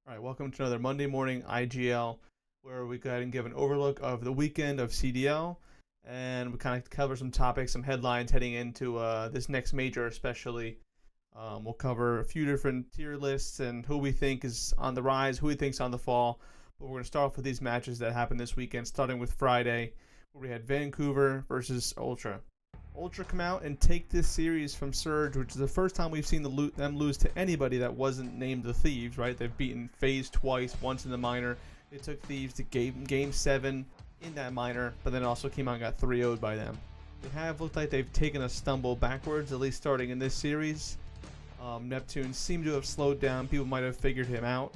All right, welcome to another Monday Morning IGL, where we go ahead and give an overlook of the weekend of CDL, and we kind of cover some topics, some headlines heading into this next major especially. We'll cover a few different tier lists and who we think is on the rise, who we think's on the fall. But we're going to start off with these matches that happened this weekend, starting with Friday, where we had Vancouver versus Ultra. Ultra come out and take this series from Surge, which is the first time we've seen them lose to anybody that wasn't named the Thieves, right? They've beaten FaZe twice, once in the minor. They took Thieves to game 7 in that minor, but then also came out and got 3-0'd by them. They have looked like they've taken a stumble backwards, at least starting in this series. Neptune seemed to have slowed down. People might have figured him out.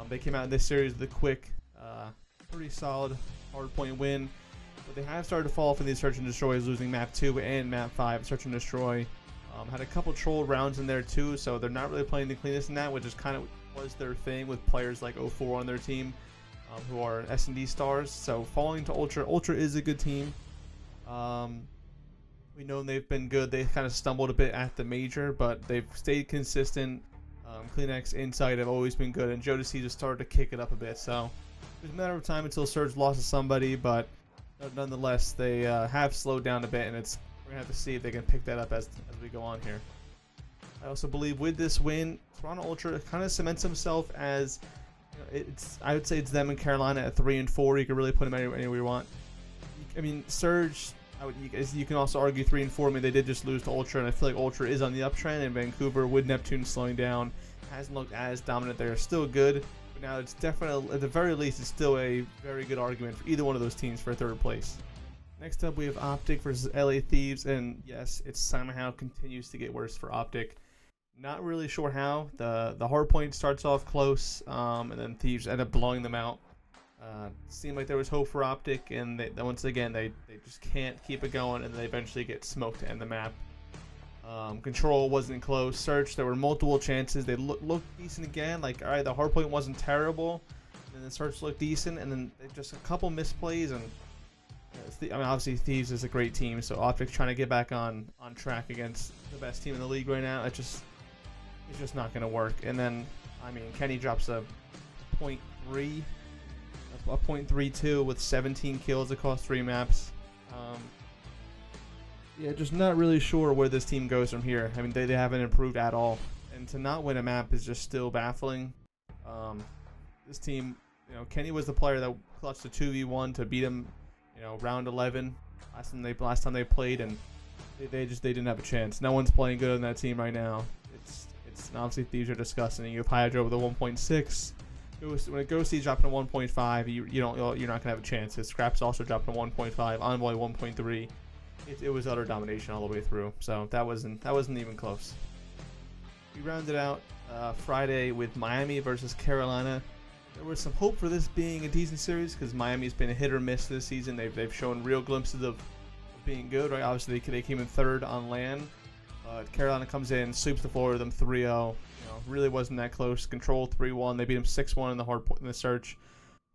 They came out in this series with a quick, pretty solid hardpoint win. But they have started to fall off in these Search and Destroys, losing Map 2 and Map 5. Search and Destroy had a couple troll rounds in there too, so they're not really playing the cleanest in that, which is kind of was their thing with players like 04 on their team, who are S&D stars. So falling to Ultra. Ultra is a good team. We know they've been good. They kind of stumbled a bit at the major, but they've stayed consistent. Kleenex Insight have always been good, and Jodeci just started to kick it up a bit. So it was a matter of time until Surge lost to somebody, but nonetheless, they have slowed down a bit, and we're gonna have to see if they can pick that up as we go on here. I also believe with this win, Toronto Ultra kind of cements himself as, I would say it's them and Carolina at 3 and 4. You can really put them anywhere you want. I mean, Surge, you can also argue 3 and 4. I mean, they did just lose to Ultra, and I feel like Ultra is on the uptrend. And Vancouver, with Neptune slowing down, hasn't looked as dominant. They're still good. Now, it's definitely, at the very least, it's still a very good argument for either one of those teams for third place. Next up, we have Optic versus LA Thieves, and yes, it somehow continues to get worse for Optic. Not really sure how. The hardpoint starts off close, and then Thieves end up blowing them out. Seemed like there was hope for Optic, and once again, they just can't keep it going, and they eventually get smoked to end the map. Control wasn't close. Search, there were multiple chances. They looked decent again. Like, all right, the hardpoint wasn't terrible, and then Search looked decent, and then just a couple misplays. And I mean, obviously Thieves is a great team, so Optic's trying to get back on track against the best team in the league right now. It's just not gonna work. And then, I mean, Kenny drops a .32 with 17 kills across 3 maps. Yeah, just not really sure where this team goes from here. I mean, they haven't improved at all. And to not win a map is just still baffling. This team, Kenny was the player that clutched the 2v1 to beat him, round 11 last time they played, and they didn't have a chance. No one's playing good on that team right now. It's obviously Thieves are disgusting. You have Hydra with a 1.6. When a Ghosty dropping a 1.5, you're not gonna have a chance. His Scraps also dropped a 1.5. Envoy 1.3. It was utter domination all the way through, so that wasn't even close. We rounded out Friday with Miami versus Carolina. There was some hope for this being a decent series because Miami's been a hit or miss this season. They've shown real glimpses of being good, right? Obviously, they came in 3rd on LAN, but Carolina comes in, sweeps the floor with them 3-0. Really wasn't that close. Control 3-1. They beat them 6-1 in the hardpoint in the Search.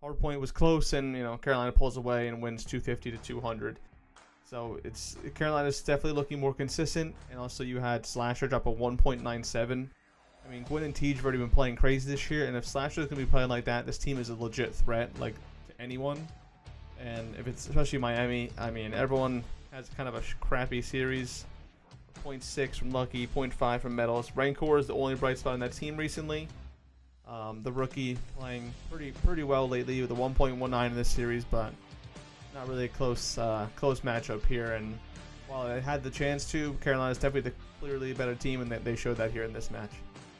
Hardpoint was close, and Carolina pulls away and wins 250 to 200. So Carolina's definitely looking more consistent, and also you had Slasher drop a 1.97. I mean, Gwyn and Tej have already been playing crazy this year, and if Slasher's gonna be playing like that, this team is a legit threat, like, to anyone. And if it's especially Miami, I mean, everyone has kind of a crappy series. 0.6 from Lucky, 0.5 from Metals. Rancor is the only bright spot on that team recently. The rookie playing pretty well lately with a 1.19 in this series, but not really a close matchup here. And while they had the chance to, Carolina's definitely the clearly better team, and they showed that here in this match.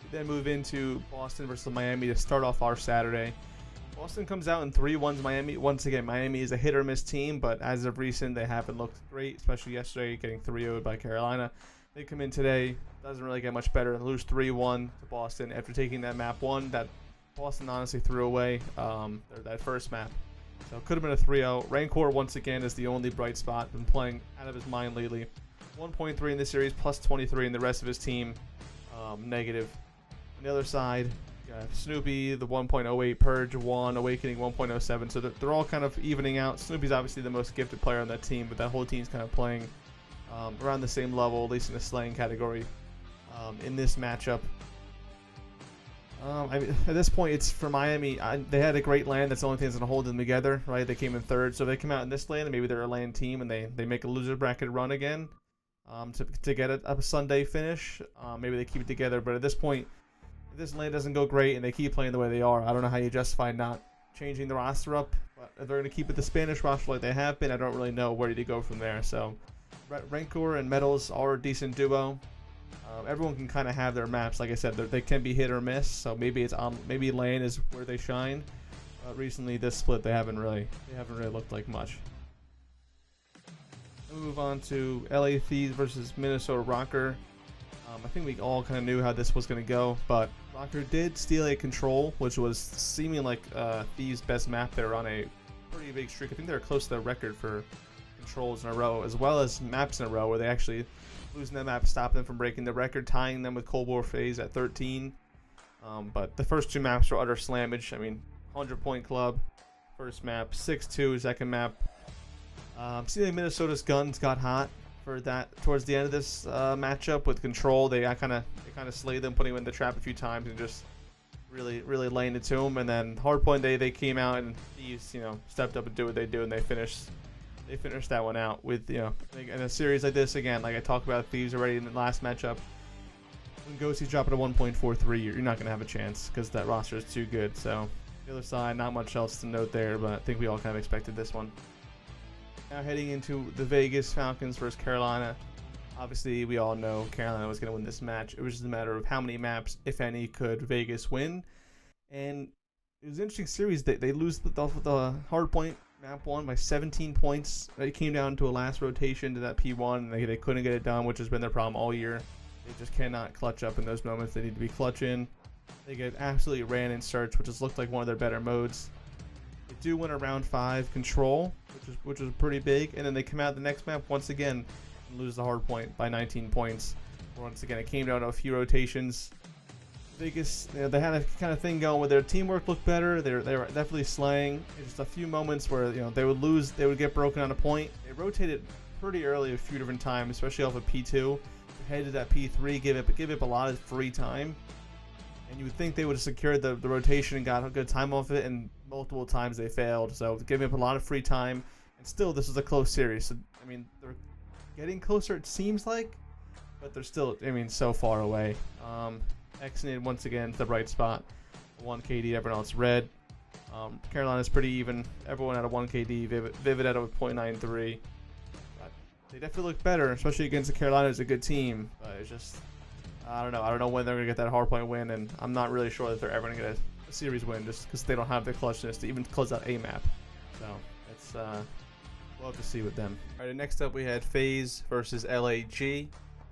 We then move into Boston versus Miami to start off our Saturday. Boston comes out and 3-1s Miami. Once again, Miami is a hit or miss team, but as of recent, they haven't looked great, especially yesterday getting 3-0'd by Carolina. They come in today, doesn't really get much better, and lose 3-1 to Boston after taking that map 1 that Boston honestly threw away, that first map. So it could have been a 3-0. Rancor, once again, is the only bright spot. Been playing out of his mind lately. 1.3 in this series, plus 23 in the rest of his team, negative. On the other side, Snoopy, the 1.08, Purge 1, Awakening 1.07. So they're all kind of evening out. Snoopy's obviously the most gifted player on that team, but that whole team's kind of playing around the same level, at least in the slaying category. In this matchup, I mean, at this point, it's for Miami. They had a great land. That's the only thing that's going to hold them together, right? They came in third, so if they come out in this land, and maybe they're a land team, and they make a loser bracket run again to get a Sunday finish. Maybe they keep it together, but at this point, if this land doesn't go great and they keep playing the way they are, I don't know how you justify not changing the roster up. But if they're going to keep it the Spanish roster like they have been, I don't really know where to go from there. So, Rancor and Metals are a decent duo. Everyone can kind of have their maps. Like I said, they can be hit or miss. So maybe maybe lane is where they shine. Recently, this split they haven't really looked like much. We'll move on to LA Thieves versus Minnesota Rocker. I think we all kind of knew how this was going to go, but Rocker did steal a control, which was seeming like Thieves' best map. They're on a pretty big streak. I think they're close to the record for controls in a row, as well as maps in a row, where they actually losing that map stopped them from breaking the record, tying them with Cold War FaZe at 13. But the first two maps were utter slammage. I mean, 100-point club, first map, 6-2, second map. Seeing like Minnesota's guns got hot for that towards the end of this matchup with control. They kind of slayed them, putting them in the trap a few times and just really laying it to them. And then hardpoint, they came out and Thieves, stepped up and do what they do, and they finished that one out with, in a series like this, again, like I talked about Thieves already in the last matchup. When Ghostie's dropping a 1.43, you're not going to have a chance because that roster is too good. So, the other side, not much else to note there, but I think we all kind of expected this one. Now heading into the Vegas Falcons versus Carolina. Obviously, we all know Carolina was going to win this match. It was just a matter of how many maps, if any, could Vegas win. And it was an interesting series. They lose the hard point. Map 1 by 17 points. It came down to a last rotation to that P1, and they couldn't get it done, which has been their problem all year. They just cannot clutch up in those moments they need to be clutching. They get absolutely ran in search, which has looked like one of their better modes. They do win a round 5 control, which is pretty big, and then they come out the next map once again and lose the hard point by 19 points. Once again, it came down to a few rotations. Vegas, they had a kind of thing going where their teamwork looked better. They were definitely slaying. Just a few moments where they would lose, they would get broken on a point. They rotated pretty early a few different times, especially off of P2. Head to that P3, give up a lot of free time, and you would think they would have secured the rotation and got a good time off it, and multiple times they failed. So giving up a lot of free time, and still this is a close series. So I mean, they're getting closer, it seems like, but they're still, so far away. Exnid once again to the bright spot. 1 KD, everyone else red. Carolina's pretty even. Everyone at a 1 KD. Vivid at a 0.93. But they definitely look better, especially against the Carolina. Is a good team. But it's just, I don't know. I don't know when they're going to get that hardpoint win, and I'm not really sure that they're ever going to get a series win just because they don't have the clutchness to even close out a map. So it's we'll have to see with them. All right, next up we had FaZe versus LAG.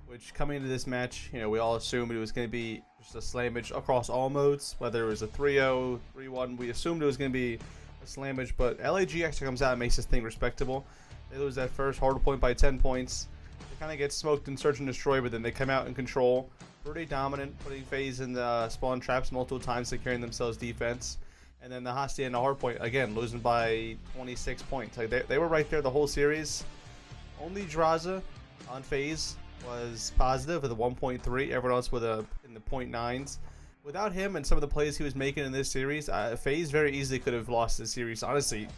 Which coming into this match, we all assumed it was going to be just a slammage across all modes, whether it was a 3-0, 3-1. We assumed it was going to be a slammage, but LAG actually comes out and makes this thing respectable. They lose that first hard point by 10 points. They kind of get smoked and search and destroy, but then they come out in control. Pretty dominant, putting FaZe in the spawn traps multiple times, securing themselves defense. And then the Hostia and the hard point, again, losing by 26 points. Like they were right there the whole series. Only Draza on FaZe was positive with a 1.3. Everyone else in the 0.9s. Without him and some of the plays he was making in this series, FaZe very easily could have lost this series. Honestly,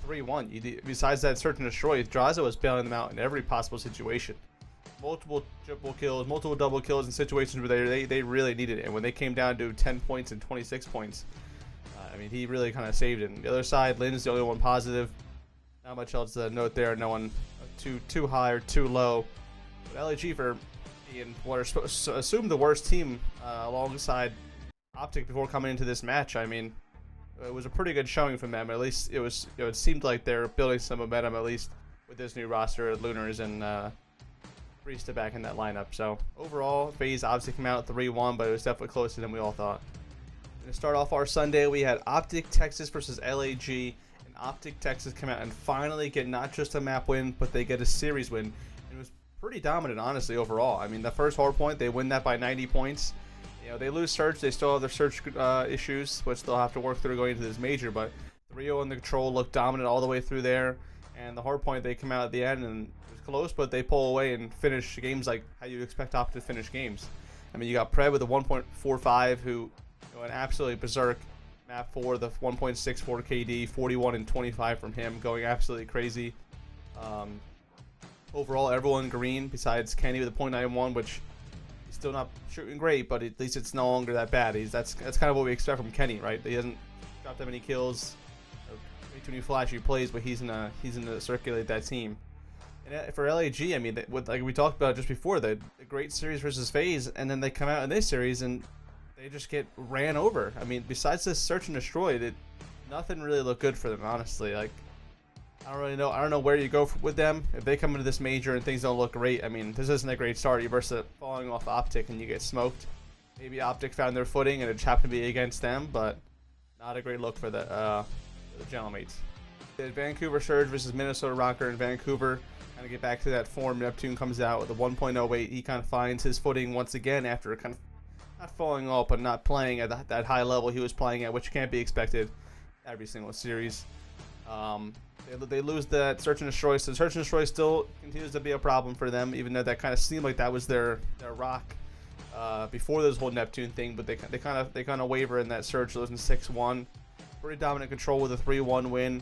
3-1. Besides that search and destroy, Draza was bailing them out in every possible situation. Multiple triple kills, multiple double kills in situations where they really needed it. And when they came down to 10 points and 26 points, he really kind of saved it. And the other side, Lynn's the only one positive. Not much else to note there. No one too high or too low. But LAG for being what are assumed the worst team alongside Optic before coming into this match. It was a pretty good showing from them. At least it seemed like they're building some momentum, at least with this new roster, Lunars and Priesta back in that lineup. So overall, FaZe obviously came out at 3-1, but it was definitely closer than we all thought. To start off our Sunday, we had Optic Texas versus LAG, and Optic Texas come out and finally get not just a map win, but they get a series win. It was pretty dominant, honestly, overall. The first hard point, they win that by 90 points. They lose search. They still have their search issues, which they'll have to work through going into this major. But 3-0 in the control looked dominant all the way through there. And the hard point, they come out at the end, and it was close, but they pull away and finish games like how you expect Optic to finish games. You got Pred with a 1.45, who an absolutely berserk map for the 1.64 KD, 41 and 25 from him, going absolutely crazy. Overall, everyone green besides Kenny with a .91, which he's still not shooting great, but at least it's no longer that bad. That's kind of what we expect from Kenny, right? He hasn't got that many kills, or too many flashy plays, but he's gonna circulate that team. And for LAG, I mean, like we talked about just before, the great series versus FaZe, and then they come out in this series and they just get ran over. I mean, besides this search and destroy, nothing really looked good for them, honestly. Like, I don't really know. I don't know where you go with them. If they come into this major and things don't look great, I mean, this isn't a great start. You versus falling off Optic and you get smoked. Maybe Optic found their footing and it just happened to be against them, but not a great look for the Gentlemen. The Vancouver Surge versus Minnesota Rocker in Vancouver. Kind of get back to that form. Neptune comes out with a 1.08. He kind of finds his footing once again after kind of not falling off, but not playing at that high level he was playing at, which can't be expected every single series. They lose that search and destroy, so search and destroy still continues to be a problem for them, even though that kind of seemed like that was their rock before this whole Neptune thing. But they kind of waver in that search, losing 6-1. Pretty dominant control with a 3-1 win.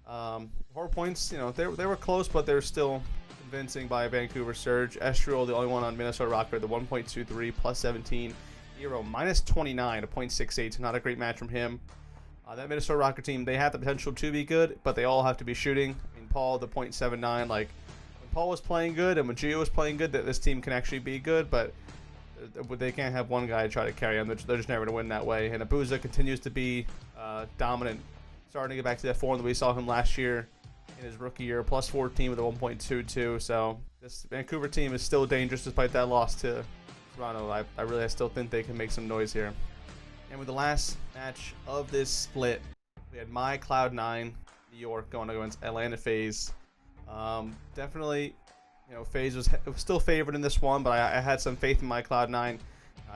Hard points, you know, they were close, but they're still convincing by Vancouver Surge. Estriel, the only one on Minnesota Rocker, the 1.23 plus 17. Hero minus 29, a 0.68. So not a great match from him. That Minnesota Rocker team, they have the potential to be good, but they all have to be shooting. I mean, Paul, the 0.79, like, when Paul was playing good and when Gio was playing good, that this team can actually be good, but they can't have one guy try to carry them. They're just never going to win that way. And Abuza continues to be dominant, starting to get back to that form that we saw him last year in his rookie year, plus 14 with a 1.22. So this Vancouver team is still dangerous despite that loss to Toronto. I still think they can make some noise here. And with the last match of this split, we had my Cloud9 New York going against Atlanta FaZe. Definitely, you know, FaZe was still favored in this one, but I had some faith in my Cloud9. I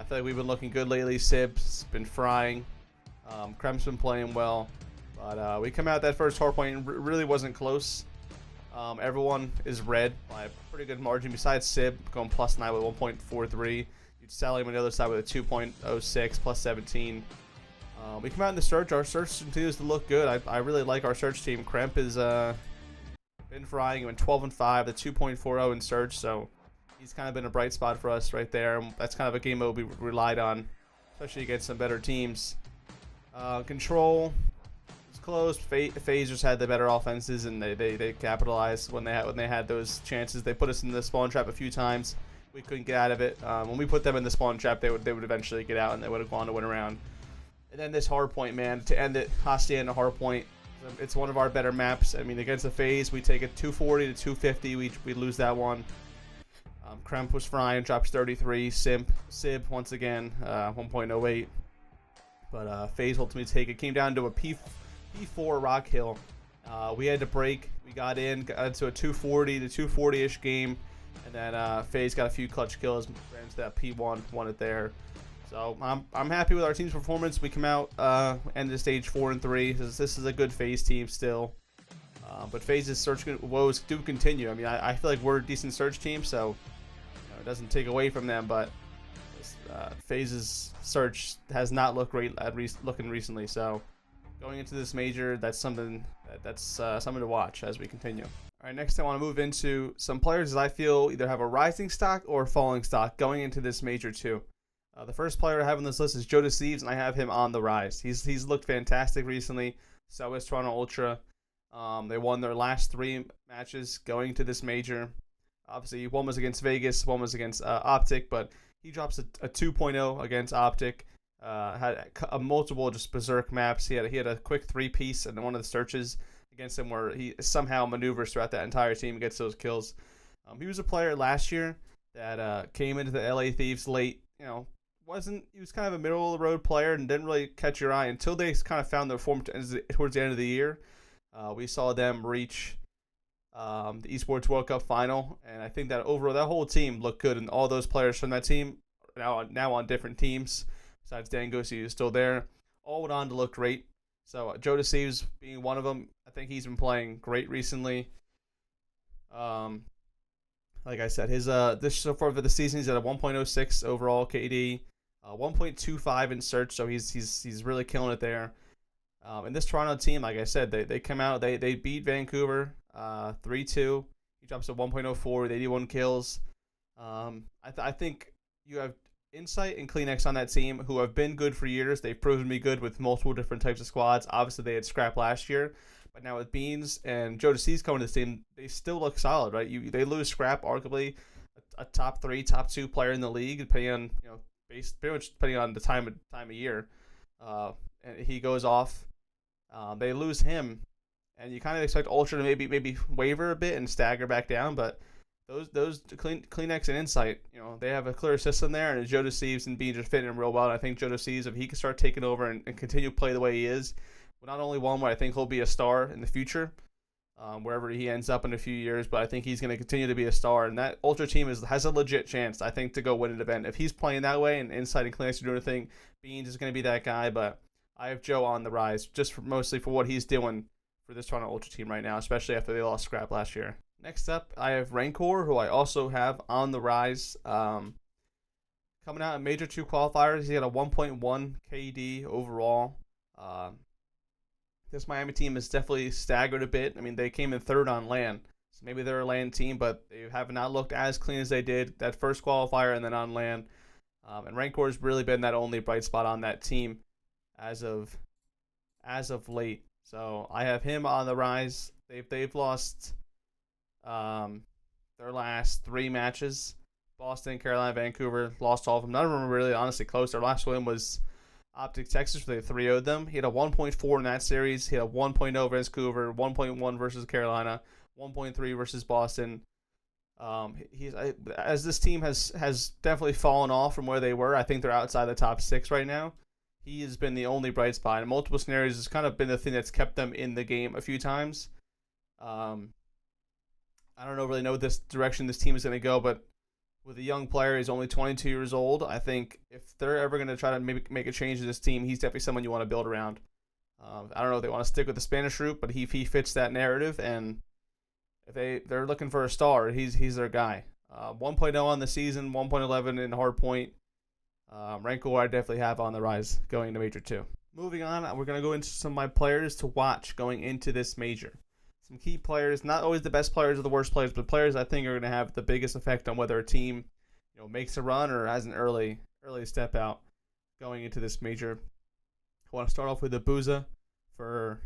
feel like we've been looking good lately. Sib's been frying. Krem's been playing well. But we come out that first hard point and really wasn't close. Everyone is red by a pretty good margin, besides Sib going plus 9 with 1.43. Sally on the other side with a 2.06 plus 17. We come out in the search. Our search continues to look good. I really like our search team. Kremp has been frying. He went 12-5, the 2.40 in search, so he's kind of been a bright spot for us right there. That's kind of a game that we relied on, especially against some better teams. Control was close. FaZe just had the better offenses, and they capitalized when they had those chances. They put us in the spawn trap a few times. We couldn't get out of it. When we put them in the spawn trap, they would eventually get out, and they would have gone to win around. And then this hard point, man, to end it, Hacienda hard point. It's one of our better maps. I mean, against the FaZe, we take it 240 to 250. We lose that one. Kremp was frying, drops 33. Sib once again, 1.08. But FaZe ultimately take it. Came down to a P4 Rock Hill. We had to break. We got into a 240 to 240-ish game. And then FaZe got a few clutch kills, ran into that P1, won it there. So I'm happy with our team's performance. We come out end of stage 4-3. This is a good FaZe team still. But FaZe's search woes do continue. I mean, I feel like we're a decent search team, so you know, it doesn't take away from them. But FaZe's search has not looked great looking recently. So going into this major, that's something to watch as we continue. All right, next I want to move into some players that I feel either have a rising stock or falling stock going into this major too. The first player I have on this list is Joe Deceives, and I have him on the rise. He's looked fantastic recently. So is Toronto Ultra. They won their last 3 matches going to this major. Obviously, one was against Vegas, one was against Optic, but he drops a 2.0 against Optic. Had a multiple just berserk maps. He had a quick 3-piece and one of the searches against him where he somehow maneuvers throughout that entire team and gets those kills. He was a player last year that came into the LA Thieves late. You know, he was kind of a middle of the road player and didn't really catch your eye until they kind of found their form towards the end of the year. We saw them reach the Esports World Cup final, and I think that overall that whole team looked good, and all those players from that team now on different teams. Besides Dan Gossi, who's still there, all went on to look great. So Joe Deceives being one of them, I think he's been playing great recently. Like I said, his this so far for the season, he's at a 1.06 overall KD. 1.25 in search, so he's really killing it there. And this Toronto team, like I said, they come out, they beat Vancouver 3-2. He drops to 1.04 with 81 kills. I think you have Insight and Kleenex on that team who have been good for years. They've proven to be good with multiple different types of squads. Obviously, they had Scrap last year, but now with Beans and Joe DeCease coming to this team, they still look solid, right? They lose Scrap, arguably a top 3, top 2 player in the league, depending on pretty much depending on the time of year. And he goes off. They lose him, and you kind of expect Ultra to maybe waver a bit and stagger back down, but those Kleenex and Insight, they have a clear system there, and Joe DeCease and Beans are fitting him real well. And I think Joe DeCease, if he can start taking over and continue to play the way he is, well, not only one, but I think he'll be a star in the future, wherever he ends up in a few years. But I think he's going to continue to be a star, and that Ultra team has a legit chance, I think, to go win an event. If he's playing that way and Insight and Kleenex are doing a thing, Beans is going to be that guy. But I have Joe on the rise, just mostly for what he's doing for this Toronto Ultra team right now, especially after they lost Scrap last year. Next up, I have Rancor, who I also have on the rise. Coming out in Major 2 qualifiers, he had a 1.1 KD overall. This Miami team is definitely staggered a bit. I mean, they came in 3rd on LAN, so maybe they're a LAN team, but they have not looked as clean as they did that first qualifier and then on LAN. And Rancor has really been that only bright spot on that team as of late. So I have him on the rise. They've lost their last 3 matches. Boston, Carolina, Vancouver, lost all of them. None of them were really honestly close. Their last win was Optic Texas, where they 3-0'd them. He had a 1.4 in that series. He had a 1.0 Vancouver, 1.1 versus Carolina, 1.3 versus Boston. As this team has definitely fallen off from where they were. I think they're outside the top 6 right now. He has been the only bright spot. In multiple scenarios, has kind of been the thing that's kept them in the game a few times. I don't really know this direction this team is going to go, but with a young player, he's only 22 years old. I think if they're ever going to try to maybe make a change to this team, he's definitely someone you want to build around. I don't know if they want to stick with the Spanish route, but he fits that narrative, and if they're looking for a star, he's their guy. 1.0 on the season, 1.11 in hardpoint. Rancor I definitely have on the rise going into Major 2. Moving on, we're going to go into some of my players to watch going into this Major. Some key players, not always the best players or the worst players, but players I think are going to have the biggest effect on whether a team, makes a run or has an early step out going into this Major. I want to start off with Abuza for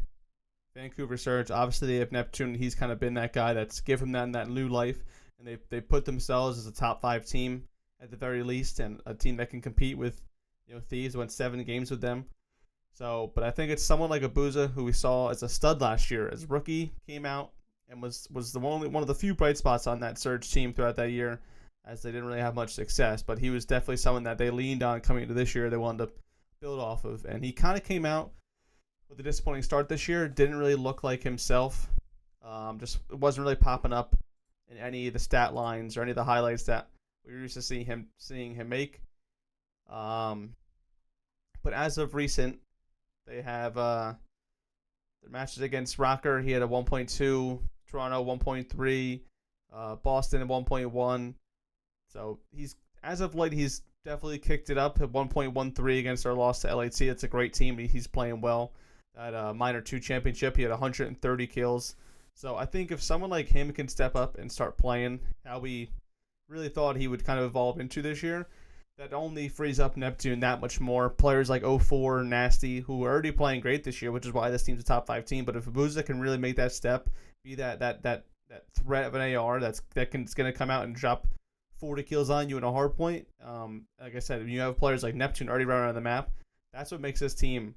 Vancouver Surge. Obviously, they have Neptune. He's kind of been that guy that's given them that new life, and they put themselves as a top 5 team at the very least, and a team that can compete with Thieves. Went 7 games with them. So, but I think it's someone like Abuza, who we saw as a stud last year, as a rookie, came out and was one of the few bright spots on that Surge team throughout that year, as they didn't really have much success. But he was definitely someone that they leaned on coming into this year. They wanted to build off of, and he kind of came out with a disappointing start this year. Didn't really look like himself. Just wasn't really popping up in any of the stat lines or any of the highlights that we were used to seeing him make. But as of recent, they have their matches against Rocker. He had a 1.2, Toronto 1.3, Boston at 1.1. So as of late, he's definitely kicked it up at 1.13 against our loss to LAT. It's a great team. He's playing well. At Minor 2 championship, he had 130 kills. So I think if someone like him can step up and start playing how we really thought he would kind of evolve into this year, that only frees up Neptune that much more. Players like 04, Nasty, who are already playing great this year, which is why this team's a top 5 team. But if Abuza can really make that step, be that threat of an AR that's going to come out and drop 40 kills on you in a hard point. Like I said, when you have players like Neptune already running on the map, that's what makes this team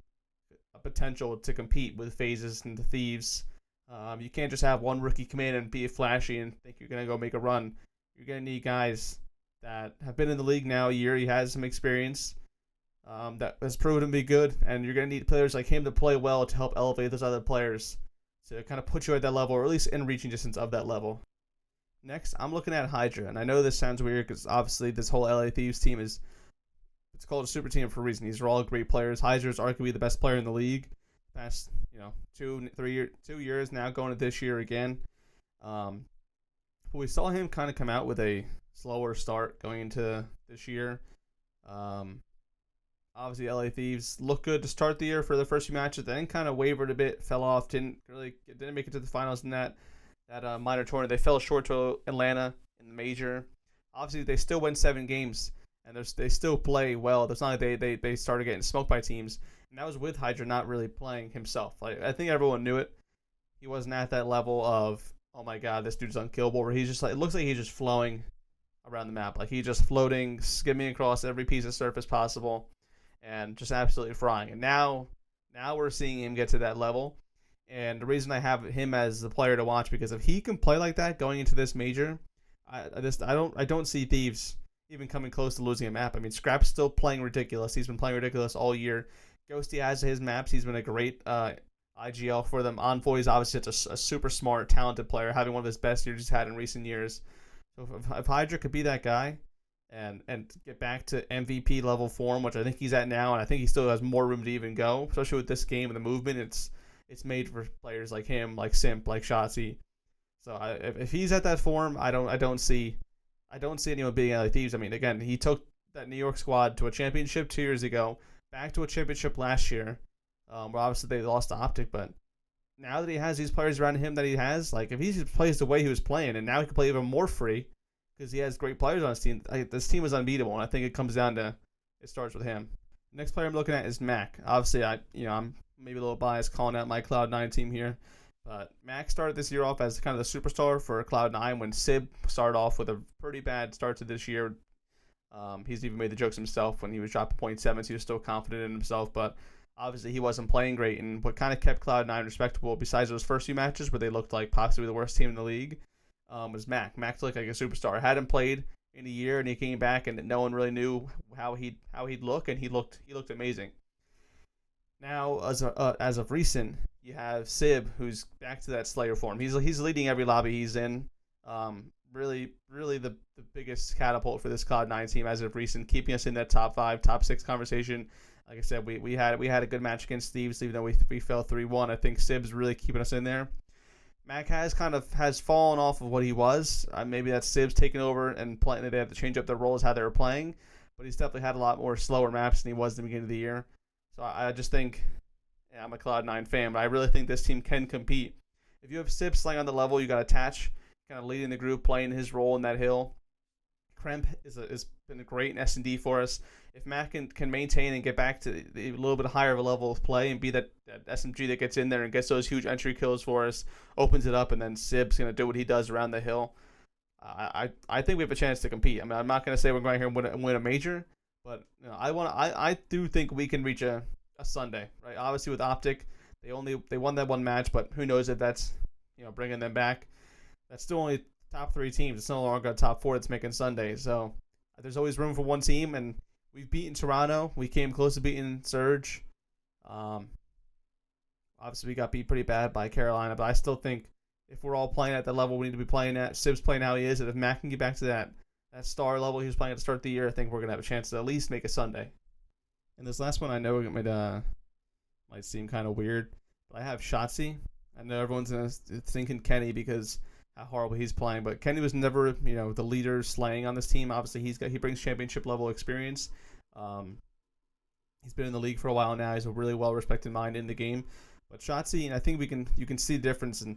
a potential to compete with Phases and the Thieves. You can't just have one rookie come in and be flashy and think you're going to go make a run. You're going to need guys that have been in the league now a year. He has some experience that has proven to be good, and you're going to need players like him to play well to help elevate those other players to kind of put you at that level, or at least in reaching distance of that level. Next, I'm looking at Hydra, and I know this sounds weird because obviously this whole LA Thieves team it's called a super team for a reason. These are all great players. Hydra is arguably the best player in the league. Past 2 years now, going to this year again. But we saw him kind of come out with a slower start going into this year. Obviously, LA Thieves looked good to start the year for the first few matches, then kind of wavered a bit, fell off, didn't make it to the finals in that minor tournament. They fell short to Atlanta in the major. Obviously, they still win 7 games, and they still play well. It's not like they started getting smoked by teams, and that was with Hydra not really playing himself. Like, I think everyone knew it. He wasn't at that level of, oh my god, this dude's unkillable, where he's just like, it looks like he's just flowing around the map. Like, he's just floating, skimming across every piece of surface possible, and just absolutely frying. And now we're seeing him get to that level. And the reason I have him as the player to watch, because if he can play like that going into this major, I don't see Thieves even coming close to losing a map. I mean, Scrap's still playing ridiculous. He's been playing ridiculous all year. Ghosty has his maps. He's been a great IGL for them. Envoy is obviously just a super smart, talented player, having one of his best years he's had in recent years. So if Hydra could be that guy and get back to MVP level form, which I think he's at now, and I think he still has more room to even go, especially with this game and the movement, it's made for players like him, like Simp, like Shotzi. So if he's at that form, I don't see anyone beating LA Thieves. I mean, again, he took that New York squad to a championship 2 years ago, back to a championship last year. Where obviously they lost to Optic, but now that he has these players around him that he has, like, if he just plays the way he was playing, and now he can play even more free because he has great players on his team. This team is unbeatable, and I think it comes down to it starts with him. Next player I'm looking at is Mac. Obviously, I'm maybe a little biased calling out my Cloud9 team here, but Mac started this year off as kind of the superstar for Cloud9 when Sib started off with a pretty bad start to this year. He's even made the jokes himself when he was dropping 0.7s. He was still confident in himself, but obviously he wasn't playing great. And what kind of kept Cloud9 respectable, besides those first few matches where they looked like possibly the worst team in the league, was Mac. Mac looked like a superstar. Hadn't played in a year, and he came back, and no one really knew how he'd look, and he looked amazing. Now, as of recent, you have Sib, who's back to that Slayer form. He's leading every lobby he's in. Really the biggest catapult for this Cloud9 team as of recent, keeping us in that top 5, top 6 conversation. Like I said, we had a good match against Thieves, even though we fell 3-1. I think Sib's really keeping us in there. Mac has fallen off of what he was. Maybe that's Sib's taking over and playing. They have to change up their roles how they were playing, but he's definitely had a lot more slower maps than he was at the beginning of the year. So I just think, I'm a Cloud9 fan, but I really think this team can compete. If you have Sib slaying on the level, you got Attach kind of leading the group, playing his role in that hill. Kremp has been a great S&D for us. If Mac can maintain and get back to a little bit higher of a level of play and be that SMG that gets in there and gets those huge entry kills for us, opens it up, and then Sib's going to do what he does around the hill, I think we have a chance to compete. I mean, I'm not going to say we're going here and win a major, but I do think we can reach a Sunday, right? Obviously with Optic, they won that one match, but who knows if that's bringing them back. That's still only top 3 teams. It's no longer a top 4 that's making Sunday. So there's always room for one team, and we've beaten Toronto. We came close to beating Surge. Obviously, we got beat pretty bad by Carolina, but I still think if we're all playing at the level we need to be playing at, Sib's playing how he is, and if Mac can get back to that star level he was playing at the start of the year, I think we're going to have a chance to at least make a Sunday. And this last one I know might seem kind of weird, but I have Shotzi. I know everyone's thinking Kenny because how horrible he's playing, but Kenny was never, the leader slaying on this team. Obviously, he brings championship level experience. He's been in the league for a while now. He's a really well respected mind in the game. But Shotzi, and I think you can see the difference. And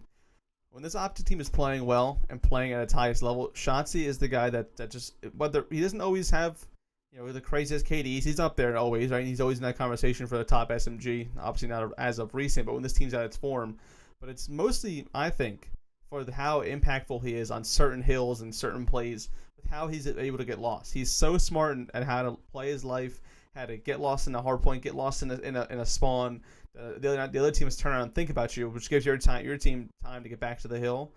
when this Optic team is playing well and playing at its highest level, Shotzi is the guy that just, whether he doesn't always have the craziest KDs, he's up there always, right? He's always in that conversation for the top SMG. Obviously not as of recent, but when this team's at its form. But it's mostly, I think, for how impactful he is on certain hills and certain plays, with how he's able to get lost. He's so smart at how to play his life, how to get lost in a hard point, get lost in a spawn. The other team is turn around and think about you, which gives your team time to get back to the hill.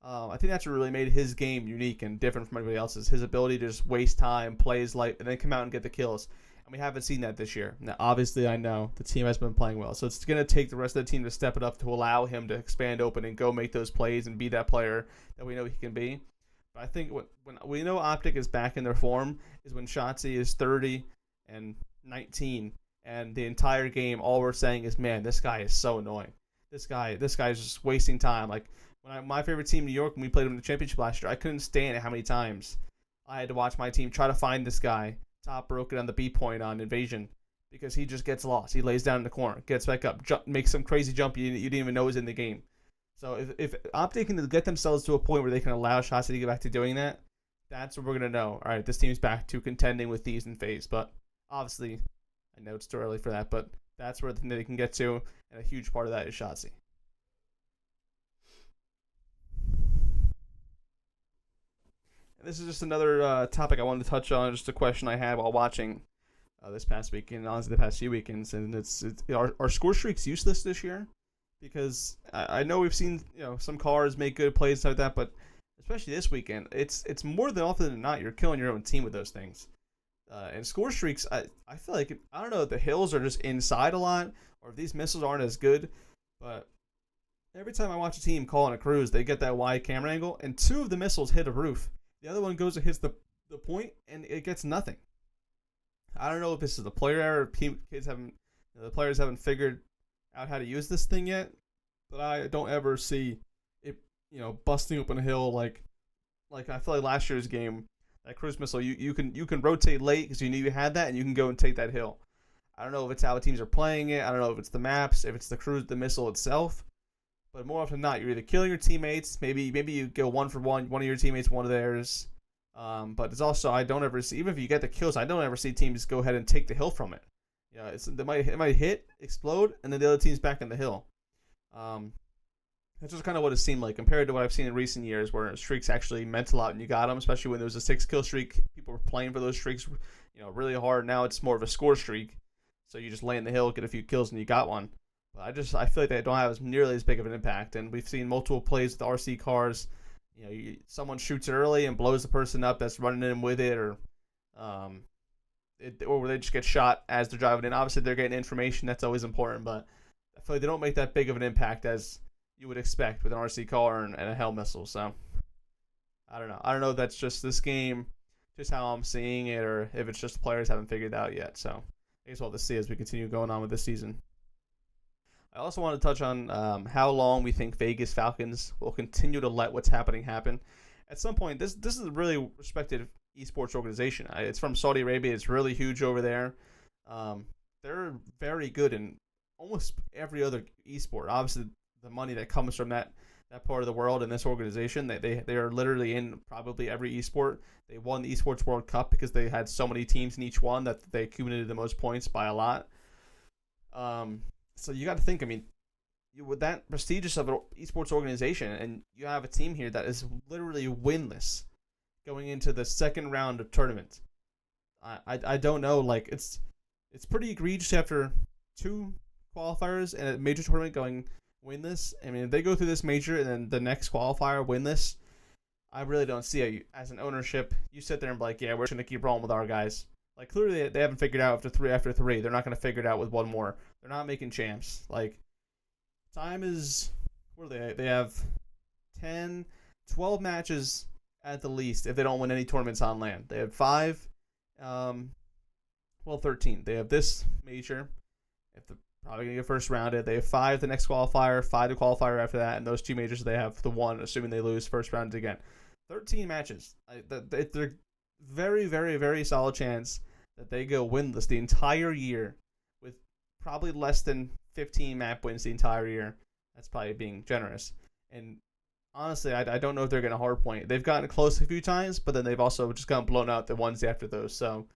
I think that's what really made his game unique and different from everybody else's. His ability to just waste time, play his life, and then come out and get the kills. And we haven't seen that this year. Now, obviously, I know the team has been playing well, so it's going to take the rest of the team to step it up to allow him to expand open and go make those plays and be that player that we know he can be. But I think when we know Optic is back in their form is when Shotzi is 30 and 19, and the entire game, all we're saying is, man, this guy is so annoying. This guy is just wasting time. Like my favorite team, New York, when we played them in the championship last year, I couldn't stand it how many times I had to watch my team try to find this guy top broken on the B point on Invasion, because he just gets lost. He lays down in the corner, gets back up, makes some crazy jump you didn't even know was in the game. So if Optic can get themselves to a point where they can allow Shotzi to get back to doing that, that's when we're going to know, all right, this team's back to contending with Thieves and FaZe. But obviously, I know it's too early for that, but that's where they can get to, and a huge part of that is Shotzi. And this is just another topic I wanted to touch on, just a question I had while watching this past weekend, honestly the past few weekends, and are score streaks useless this year? Because I know we've seen some cars make good plays like that, but especially this weekend, it's more than often than not you're killing your own team with those things. And score streaks, I feel like, I don't know if the hills are just inside a lot or if these missiles aren't as good, but every time I watch a team call on a cruise, they get that wide camera angle, and 2 of the missiles hit a roof. The other one goes and hits the point, and it gets nothing. I don't know if this is the player error, the players haven't figured out how to use this thing yet, but I don't ever see it, busting open a hill like I feel like last year's game, that cruise missile, you can rotate late because you knew you had that, and you can go and take that hill. I don't know if it's how the teams are playing it. I don't know if it's the maps, if it's the missile itself, but more often than not, you're either killing your teammates, maybe you go 1 for 1, one of your teammates, one of theirs. But it's also, I don't ever see, even if you get the kills, I don't ever see teams go ahead and take the hill from it. It might hit, explode, and then the other team's back in the hill. That's just kind of what it seemed like compared to what I've seen in recent years, where streaks actually meant a lot and you got them, especially when there was a 6-kill streak. People were playing for those streaks, really hard. Now it's more of a score streak, so you just lay in the hill, get a few kills, and you got one. But I feel like they don't have nearly as big of an impact, and we've seen multiple plays with the RC cars. Someone shoots it early and blows the person up that's running in with it, or they just get shot as they're driving in. Obviously, they're getting information. That's always important, but I feel like they don't make that big of an impact as you would expect with an RC car and a Hell missile. So, I don't know. I don't know if that's just this game, just how I'm seeing it, or if it's just the players haven't figured it out yet. So, I guess we'll have to see as we continue going on with this season. I also want to touch on how long we think Vegas Falcons will continue to let what's happening happen. At some point, this is a really respected esports organization. It's from Saudi Arabia. It's really huge over there. They're very good in almost every other esport. Obviously, the money that comes from that part of the world in this organization, they are literally in probably every esport. They won the Esports World Cup because they had so many teams in each one that they accumulated the most points by a lot. So you got to think, with that prestigious of an esports organization, and you have a team here that is literally winless going into the second round of tournament. I don't know, it's pretty egregious after 2 qualifiers and a major tournament going winless. If they go through this major and then the next qualifier winless, I really don't see it. As an ownership, you sit there and be like, yeah, we're just going to keep rolling with our guys. Clearly they haven't figured out after three. They're not going to figure it out with one more. They're not making champs. Time is, what are they? They have 10, 12 matches at the least if they don't win any tournaments on land. They have 5, 13. They have this major. If they're probably going to get first rounded, they have 5 the next qualifier, 5 the qualifier after that, and those 2 majors they have the 1, assuming they lose first round again. 13 matches. They're very, very, very solid chance that they go winless the entire year with probably less than 15 map wins the entire year. That's probably being generous. And honestly, I don't know if they're going to hardpoint. They've gotten close a few times, but then they've also just gotten blown out the ones after those. So,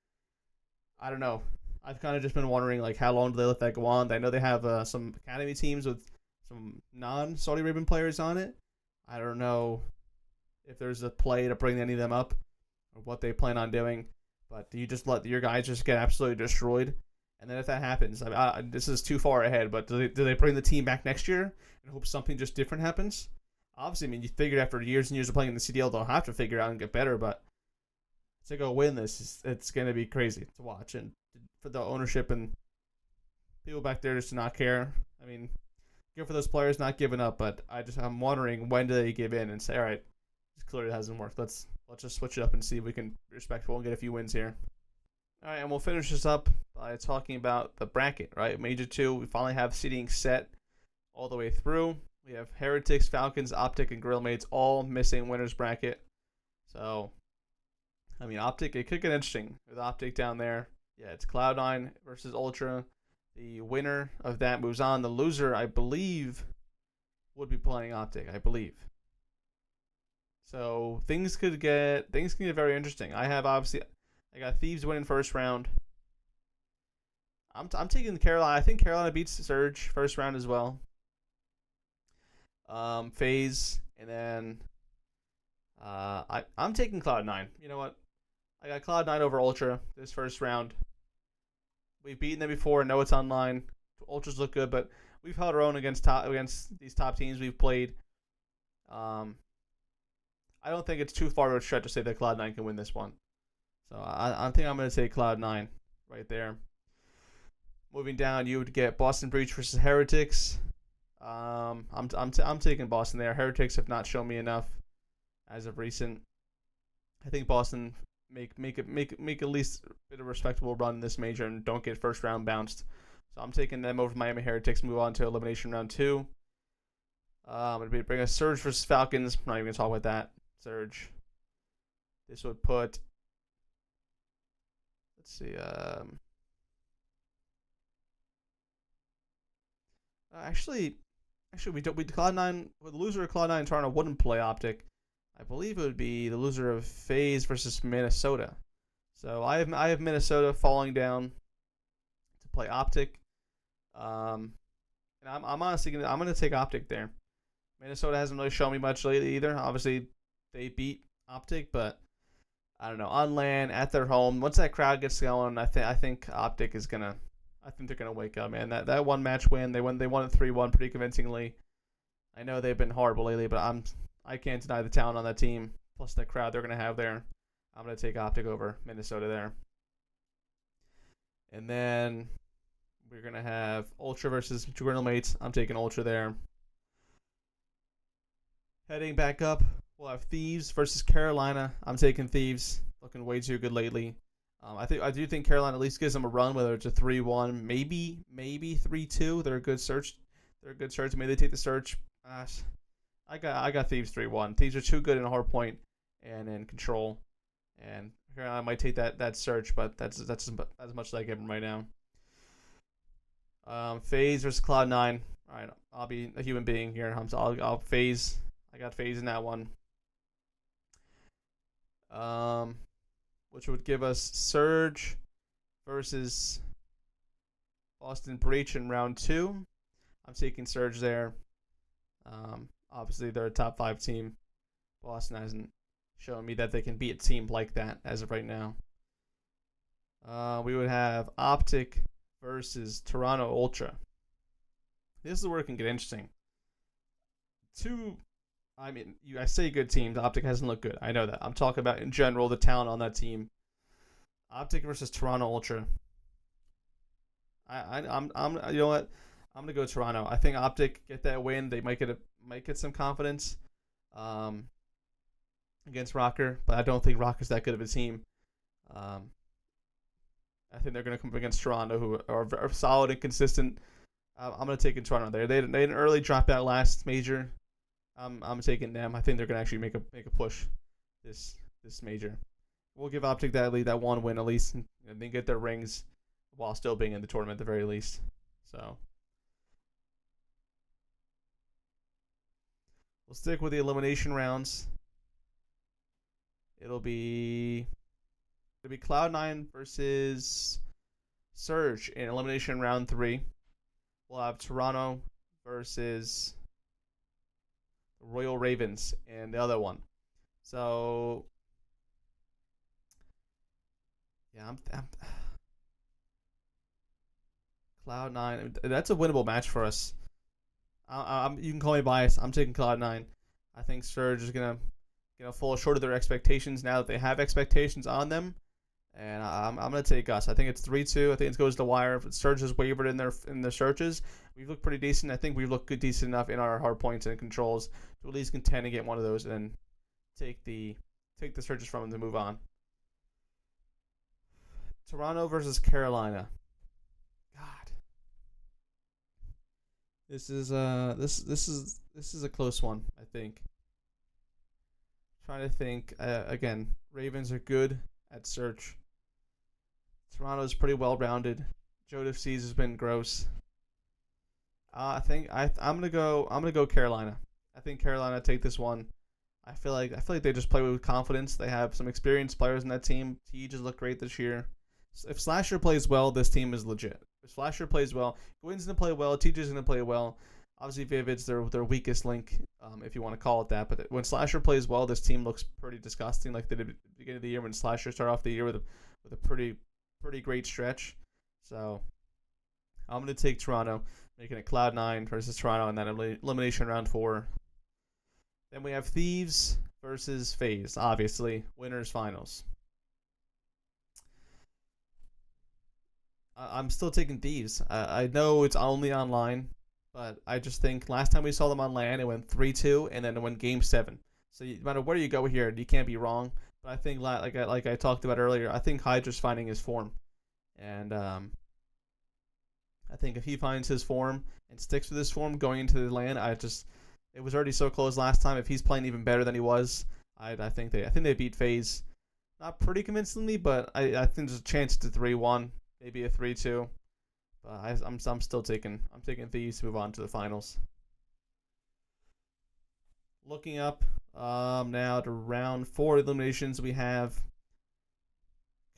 I don't know. I've kind of just been wondering, how long do they let that go on? I know they have some academy teams with some non-Saudi Arabian players on it. I don't know if there's a play to bring any of them up or what they plan on doing. But do you just let your guys just get absolutely destroyed? And then if that happens, this is too far ahead, but do they bring the team back next year and hope something just different happens? Obviously, you figured after years and years of playing in the CDL, they'll have to figure it out and get better, but to go win this, it's going to be crazy to watch. And for the ownership and people back there just to not care, good for those players not giving up, but I'm wondering when do they give in and say, all right, this clearly hasn't worked. Let's just switch it up and see if we can be respectful and get a few wins here. All right, and we'll finish this up by talking about the bracket, right? Major 2, we finally have seating set all the way through. We have Heretics, Falcons, Optic, and Grillmates all missing winners bracket. So, Optic, it could get interesting with Optic down there. Yeah, it's Cloud9 versus Ultra. The winner of that moves on. The loser, I believe, would be playing Optic. I believe. So things can get very interesting. I got Thieves winning first round. I'm taking Carolina. I think Carolina beats Surge first round as well. FaZe, and then I'm taking Cloud9. You know what? I got Cloud9 over Ultra this first round. We've beaten them before. I know it's online. Ultras look good, but we've held our own against these top teams we've played. I don't think it's too far of a stretch to say that Cloud9 can win this one. So I think I'm going to say Cloud9 right there. Moving down, you would get Boston Breach versus Heretics. I'm taking Boston there. Heretics have not shown me enough as of recent. I think Boston make at least a bit of a respectable run in this major and don't get first round bounced. So I'm taking them over Miami Heretics. Move on to elimination round 2. I'm going to bring a Surge versus Falcons. I'm not even going to talk about that. Surge. This would put. Let's see. Actually, we Cloud9. The loser of Cloud9 and Toronto wouldn't play Optic. I believe it would be the loser of FaZe versus Minnesota. So I have Minnesota falling down to play Optic. And I'm honestly I'm gonna take Optic there. Minnesota hasn't really shown me much lately either. Obviously, they beat Optic, but I don't know, on LAN at their home. Once that crowd gets going, I think Optic is gonna. I think they're gonna wake up, man. That one match win, they won it 3-1 pretty convincingly. I know they've been horrible lately, but I can't deny the talent on that team. Plus that crowd they're gonna have there. I'm gonna take Optic over Minnesota there. And then we're gonna have Ultra versus Juggernaut Mates. I'm taking Ultra there. Heading back up, we'll have Thieves versus Carolina. I'm taking Thieves. Looking way too good lately. I do think Carolina at least gives them a run, whether it's a 3-1, maybe 3-2. They're a good search. Maybe they take the search. I got Thieves 3-1. Thieves are too good in hard point and in control, and Carolina might take that search, but that's as much as I give them right now. FaZe versus Cloud9. All right, I'll be a human being here. I'll FaZe. I got FaZe in that one. Which would give us Surge versus Boston Breach in round 2. I'm taking Surge there. Obviously, they're a top 5 team. Boston hasn't shown me that they can beat a team like that as of right now. We would have Optic versus Toronto Ultra. This is where it can get interesting. I say good teams. Optic hasn't looked good. I know that. I'm talking about in general the talent on that team. Optic versus Toronto Ultra. I'm you know what? I'm gonna go Toronto. I think Optic get that win. They might get some confidence against Rocker, but I don't think Rocker's that good of a team. I think they're gonna come up against Toronto, who are solid and consistent. I'm gonna take in Toronto there. They had an early dropout last major. I'm taking them. I think they're gonna actually make a push this major. We'll give Optic that one win at least, and then get their rings while still being in the tournament at the very least. So we'll stick with the elimination rounds. It'll be Cloud9 versus Surge in elimination round 3. We'll have Toronto versus Royal Ravens and the other one. So yeah, I'm Cloud9. That's a winnable match for us. You can call me biased. I'm taking Cloud9. I think Surge is gonna fall short of their expectations now that they have expectations on them, and I'm gonna take us. I think it's 3-2. I think it goes to the wire. If Surge has wavered in their searches, we've looked pretty decent. I think we've looked decent enough in our hard points and controls to at least contend and get one of those, and then take the searches from them to move on. Toronto versus Carolina. God, this is a close one. I think. Trying to think again. Ravens are good at search. Toronto's pretty well rounded. Joseph Seas has been gross. I'm gonna go Carolina. I think Carolina take this one. I feel like they just play with confidence. They have some experienced players in that team. T just looked great this year. If Slasher plays well, this team is legit. If Slasher plays well, Gwynn's gonna play well. TJ's gonna play well. Obviously, Vivid's their weakest link, if you want to call it that. But when Slasher plays well, this team looks pretty disgusting, like they did at the beginning of the year when Slasher started off the year with a pretty great stretch. So I'm gonna take Toronto, making it Cloud9 versus Toronto in that elimination round 4. Then we have Thieves versus FaZe. Obviously, winners finals. I'm still taking Thieves. I know it's only online, but I just think last time we saw them on LAN, it went 3-2, and then it went Game 7. So no matter where you go here, you can't be wrong. But I think, like I talked about earlier, I think Hydra's finding his form. And I think if he finds his form and sticks with his form going into the LAN, it was already so close last time. If he's playing even better than he was, I think they beat FaZe. Not pretty convincingly, but I think there's a chance to 3-1, maybe a 3-2. But I'm still taking Thieves to move on to the finals. Looking up now to round 4 eliminations, we have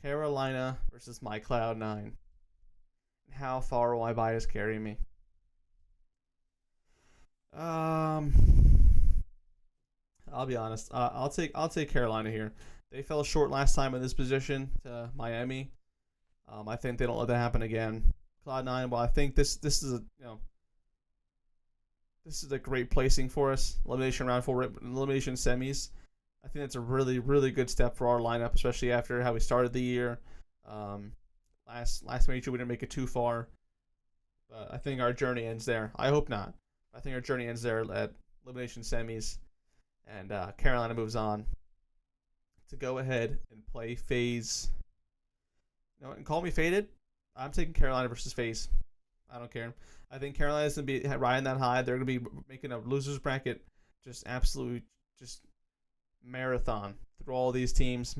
Carolina versus my Cloud9. How far will my bias carry me? I'll be honest. I'll take Carolina here. They fell short last time in this position to Miami. I think they don't let that happen again. Cloud9. Well, I think this is a great placing for us. Elimination round 4, elimination semis. I think that's a really good step for our lineup, especially after how we started the year. Last major we didn't make it too far, but I think our journey ends there. I hope not. I think our journey ends there at elimination semis, and Carolina moves on to go ahead and play FaZe. You know what, and call me faded. I'm taking Carolina versus FaZe. I don't care. I think Carolina's going to be riding that high. They're going to be making a loser's bracket, just marathon through all these teams.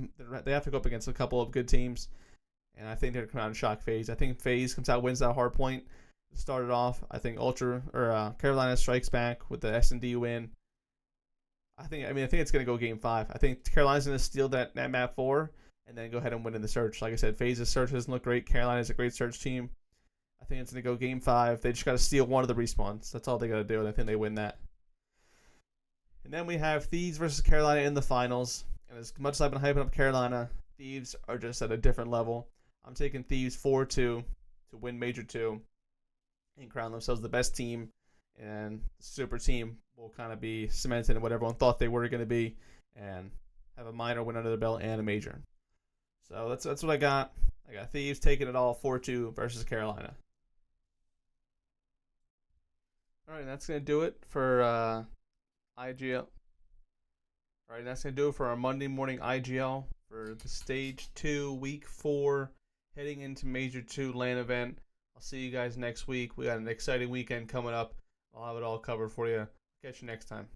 They have to go up against a couple of good teams, and I think they're going to come out and shock FaZe. I think FaZe comes out, wins that hard point. Started off, I think Carolina strikes back with the S&D win. I think it's going to go Game 5. I think Carolina's going to steal that map 4 and then go ahead and win in the search. Like I said, FaZe's search doesn't look great. Carolina's a great search team. I think it's going to go Game 5. They just got to steal one of the respawns. That's all they got to do, and I think they win that. And then we have Thieves versus Carolina in the finals. And as much as I've been hyping up Carolina, Thieves are just at a different level. I'm taking Thieves 4-2 to win Major 2 and crown themselves the best team. And the super team will kind of be cemented in what everyone thought they were going to be and have a minor win under the belt and a major. So that's what I got. I got Thieves taking it all 4-2 versus Carolina. All right, that's going to do it for IGL. All right, that's going to do it for our Monday morning IGL for the Stage 2, Week 4, heading into Major 2 LAN event. I'll see you guys next week. We got an exciting weekend coming up. I'll have it all covered for you. Catch you next time.